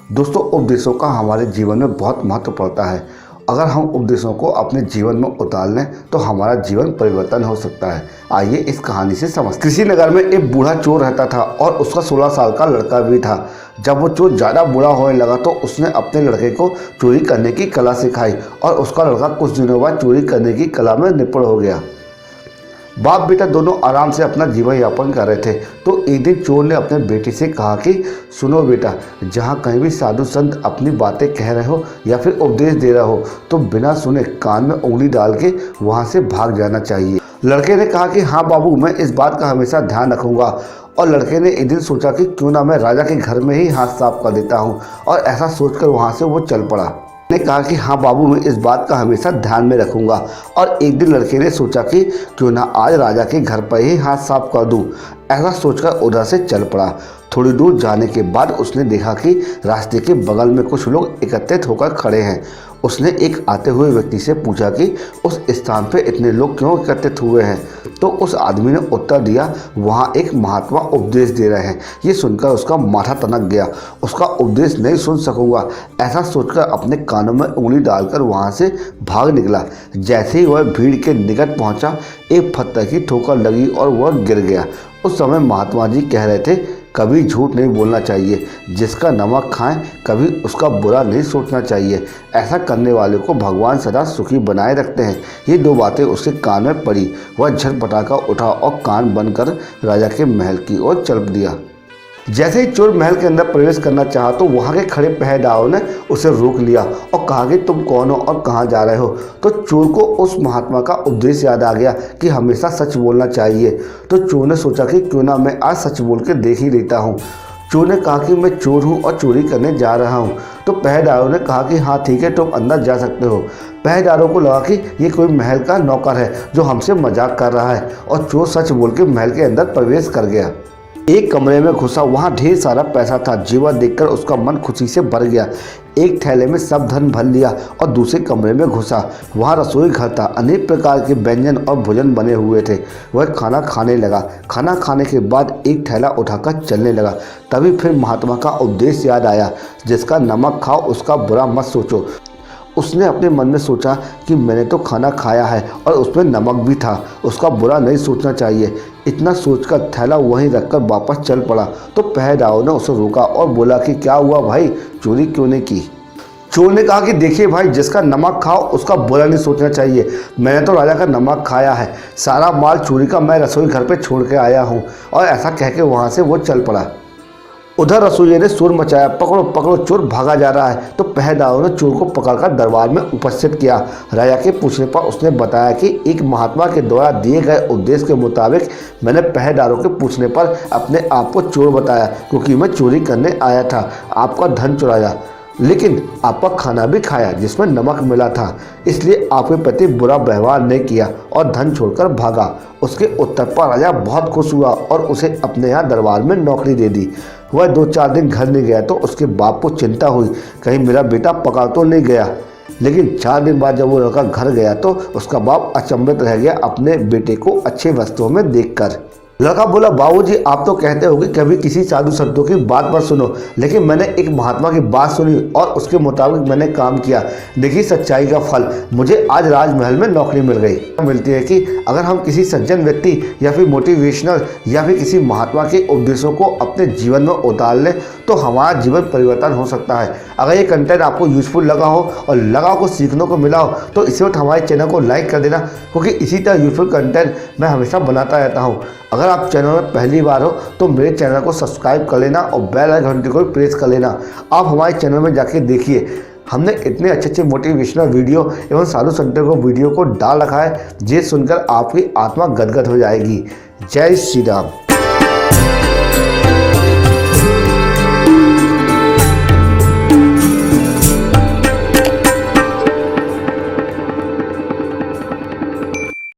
दोस्तों, उपदेशों का हमारे जीवन में बहुत महत्व पड़ता है। अगर हम उपदेशों को अपने जीवन में उतार लें तो हमारा जीवन परिवर्तन हो सकता है। आइए इस कहानी से समझते हैं। किसी नगर में एक बूढ़ा चोर रहता था और उसका 16 साल का लड़का भी था। जब वो चोर ज़्यादा बूढ़ा होने लगा तो उसने अपने लड़के को चोरी करने की कला सिखाई और उसका लड़का कुछ दिनों बाद चोरी करने की कला में निपुण हो गया। बाप बेटा दोनों आराम से अपना जीवन यापन कर रहे थे। तो एक दिन चोर ने अपने बेटे से कहा कि सुनो बेटा, जहाँ कहीं भी साधु संत अपनी बातें कह रहे हो या फिर उपदेश दे रहे हो तो बिना सुने कान में उंगली डाल के वहाँ से भाग जाना चाहिए। लड़के ने कहा कि हाँ बाबू, मैं इस बात का हमेशा ध्यान रखूंगा। और लड़के ने एक दिन सोचा कि क्यों ना मैं राजा के घर में ही हाथ साफ कर देता हूँ, और ऐसा सोचकर वहाँ से वो चल पड़ा। ने कहा कि हाँ बाबू, मैं इस बात का हमेशा ध्यान में रखूंगा। और एक दिन लड़के ने सोचा कि क्यों ना आज राजा के घर पर ही हाथ साफ कर दूं। ऐसा सोचकर उधर से चल पड़ा। थोड़ी दूर जाने के बाद उसने देखा कि रास्ते के बगल में कुछ लोग एकत्रित होकर खड़े हैं। उसने एक आते हुए व्यक्ति से पूछा कि उस स्थान पर इतने लोग क्यों एकत्रित हुए हैं। तो उस आदमी ने उत्तर दिया, वहाँ एक महात्मा उपदेश दे रहे हैं। ये सुनकर उसका माथा तनक गया। उसका उपदेश नहीं सुन सकूंगा, ऐसा सोचकर अपने कानों में उंगली डालकर वहाँ से भाग निकला। जैसे ही वह भीड़ के निकट पहुँचा, एक पत्थर की ठोकर लगी और वह गिर गया। उस समय महात्मा जी कह रहे थे, कभी झूठ नहीं बोलना चाहिए, जिसका नमक खाएं कभी उसका बुरा नहीं सोचना चाहिए। ऐसा करने वाले को भगवान सदा सुखी बनाए रखते हैं। ये दो बातें उसके कान में पड़ी। वह झटपटाकर उठा और कान बंद कर राजा के महल की ओर चल दिया। जैसे ही चोर महल के अंदर प्रवेश करना चाहा तो वहाँ के खड़े पहरेदारों ने उसे रोक लिया और कहा कि तुम कौन हो और कहाँ जा रहे हो। तो चोर को उस महात्मा का उपदेश याद आ गया कि हमेशा सच बोलना चाहिए। तो चोर ने सोचा कि क्यों ना मैं आज सच बोल के देख ही लेता हूँ। चोर ने कहा कि मैं चोर हूँ और चोरी करने जा रहा हूँ। तो पहरेदारों ने कहा कि हाँ ठीक है, तुम अंदर जा सकते हो। पहरेदारों को लगा कि ये कोई महल का नौकर है जो हमसे मजाक कर रहा है, और चोर सच बोल के महल के अंदर प्रवेश कर गया। एक कमरे में घुसा, वहाँ ढेर सारा पैसा था। जेवर देखकर उसका मन खुशी से भर गया। एक थैले में सब धन भर लिया और दूसरे कमरे में घुसा। वहाँ रसोई घर था। अनेक प्रकार के व्यंजन और भोजन बने हुए थे। वह खाना खाने लगा। खाना खाने के बाद एक थैला उठाकर चलने लगा। तभी फिर महात्मा का उपदेश याद आया, जिसका नमक खाओ उसका बुरा मत सोचो। उसने अपने मन में सोचा कि मैंने तो खाना खाया है और उसमें नमक भी था, उसका बुरा नहीं सोचना चाहिए। इतना सोचकर थैला वहीं रखकर वापस चल पड़ा। तो पहरेदारों ने उसे रोका और बोला कि क्या हुआ भाई, चोरी क्यों नहीं की। चोर ने कहा कि देखिए भाई, जिसका नमक खाओ उसका बुरा नहीं सोचना चाहिए। मैंने तो राजा का नमक खाया है। सारा माल चोरी का मैं रसोई घर पर छोड़ के आया हूँ। और ऐसा कह के वहाँ से वो चल पड़ा। उधर रसोइये ने शोर मचाया, पकड़ो पकड़ो, चोर भागा जा रहा है। तो पहरेदारों ने चोर को पकड़कर दरबार में उपस्थित किया। राजा के पूछने पर उसने बताया कि एक महात्मा के द्वारा दिए गए उपदेश के मुताबिक मैंने पहरेदारों के पूछने पर अपने आप को चोर बताया, क्योंकि मैं चोरी करने आया था, आपका धन चुराया, लेकिन आपका खाना भी खाया जिसमें नमक मिला था, इसलिए आपके प्रति बुरा व्यवहार नहीं किया और धन छोड़कर भागा। उसके उत्तर पर राजा बहुत खुश हुआ और उसे अपने यहाँ दरबार में नौकरी दे दी। वह 2-4 दिन घर नहीं गया तो उसके बाप को चिंता हुई, कहीं मेरा बेटा पकड़ा तो नहीं गया। लेकिन 4 दिन बाद जब वो लड़का घर गया तो उसका बाप अचंभित रह गया अपने बेटे को अच्छे वस्त्रों में देखकर। लड़का बोला, बाबूजी आप तो कहते हो कि कभी किसी साधु संतों की बात मत सुनो, लेकिन मैंने एक महात्मा की बात सुनी और उसके मुताबिक मैंने काम किया। देखिए सच्चाई का फल, मुझे आज राजमहल में नौकरी मिल गई। मिलती है कि अगर हम किसी सज्जन व्यक्ति या फिर मोटिवेशनल या फिर किसी महात्मा के उपदेशों को अपने जीवन में उतार लें तो हमारा जीवन परिवर्तन हो सकता है। अगर ये कंटेंट आपको यूजफुल लगा हो और लगा हो, सीखने को मिला हो, तो इसी वक्त हमारे चैनल को लाइक कर देना, क्योंकि इसी तरह यूजफुल कंटेंट मैं हमेशा बनाता रहता हूँ। अगर आप चैनल में पहली बार हो तो मेरे चैनल को सब्सक्राइब कर लेना और बेल आइकन घंटी को प्रेस कर लेना। आप हमारे चैनल में जाके देखिए, हमने इतने अच्छे मोटिवेशनल वीडियो एवं साधु संतों को वीडियो को डाल रखा है, जिसे सुनकर आपकी आत्मा गदगद हो जाएगी। जय श्री राम।